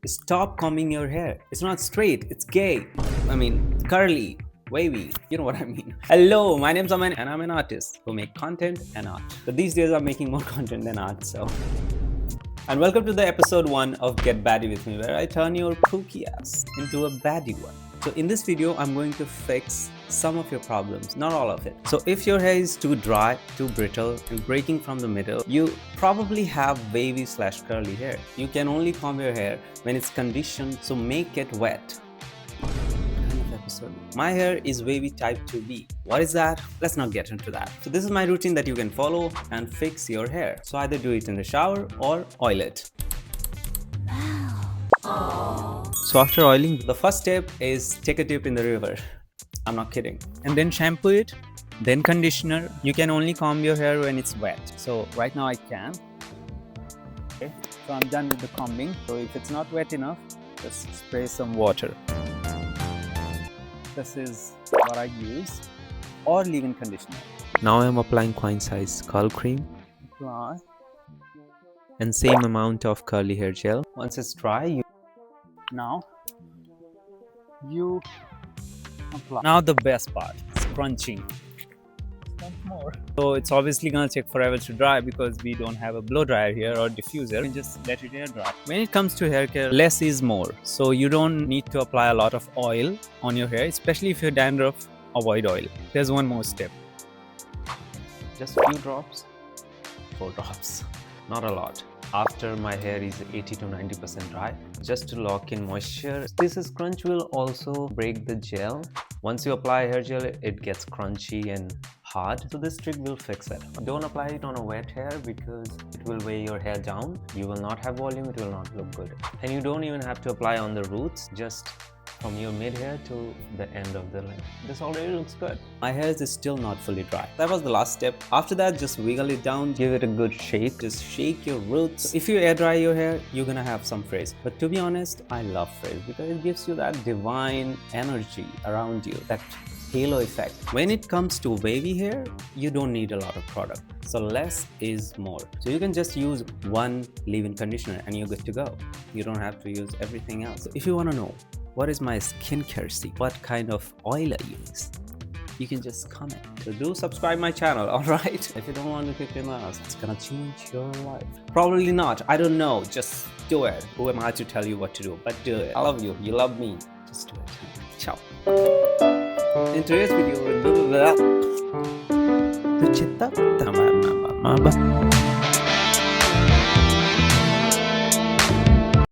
Stop combing your hair. It's not straight, it's gay. I mean, curly, wavy, you know what I mean. Hello, my name's Aman and I'm an artist who make content and art. But these days I'm making more content than art, so. And welcome to the episode 1 of Get Baddie with me, where I turn your kooky ass into a baddie one. So in this video, I'm going to fix some of your problems, not all of it. So if your hair is too dry, too brittle, and breaking from the middle, you probably have wavy/curly hair. You can only comb your hair when it's conditioned, so make it wet. My hair is wavy type 2B. What is that? Let's not get into that. So this is my routine that you can follow and fix your hair. So either do it in the shower or oil it. So after oiling, the first step is take a dip in the river. I'm not kidding. And then shampoo it, then conditioner. You can only comb your hair when it's wet. So right now I can. Okay, so I'm done with the combing. So if it's not wet enough, just spray some water. This is what I use, or leave-in conditioner. Now I'm applying quine size curl cream. Apply. And same amount of curly hair gel. Once it's dry, you apply. Now the best part, scrunching. More. So it's obviously gonna take forever to dry because we don't have a blow dryer here or diffuser. You can just let it air dry. When it comes to hair care, less is more. So you don't need to apply a lot of oil on your hair, especially if you're dandruff. Avoid oil. There's one more step. Just a few drops. 4 drops. Not a lot. After my hair is 80 to 90% dry, just to lock in moisture. This scrunch will also break the gel. Once you apply hair gel, it gets crunchy and hard. So this trick will fix it. Don't apply it on a wet hair because it will weigh your hair down. You will not have volume, it will not look good. And you don't even have to apply on the roots, just from your mid hair to the end of the length. This already looks good. My hair is still not fully dry. That was the last step. After that, just wiggle it down, give it a good shake. Just shake your roots. So if you air dry your hair, you're gonna have some frizz. But to be honest, I love frizz because it gives you that divine energy around you, that halo effect. When it comes to wavy hair, you don't need a lot of product. So less is more. So you can just use one leave-in conditioner and you're good to go. You don't have to use everything else. So if you wanna know, what is my skincare secret? What kind of oil I use? You can just comment. So do subscribe my channel, alright? If you don't want to kick your ass, it's gonna change your life. Probably not, I don't know. Just do it. Who am I to tell you what to do? But do it. I love you. You love me. Just do it. Ciao. In today's video,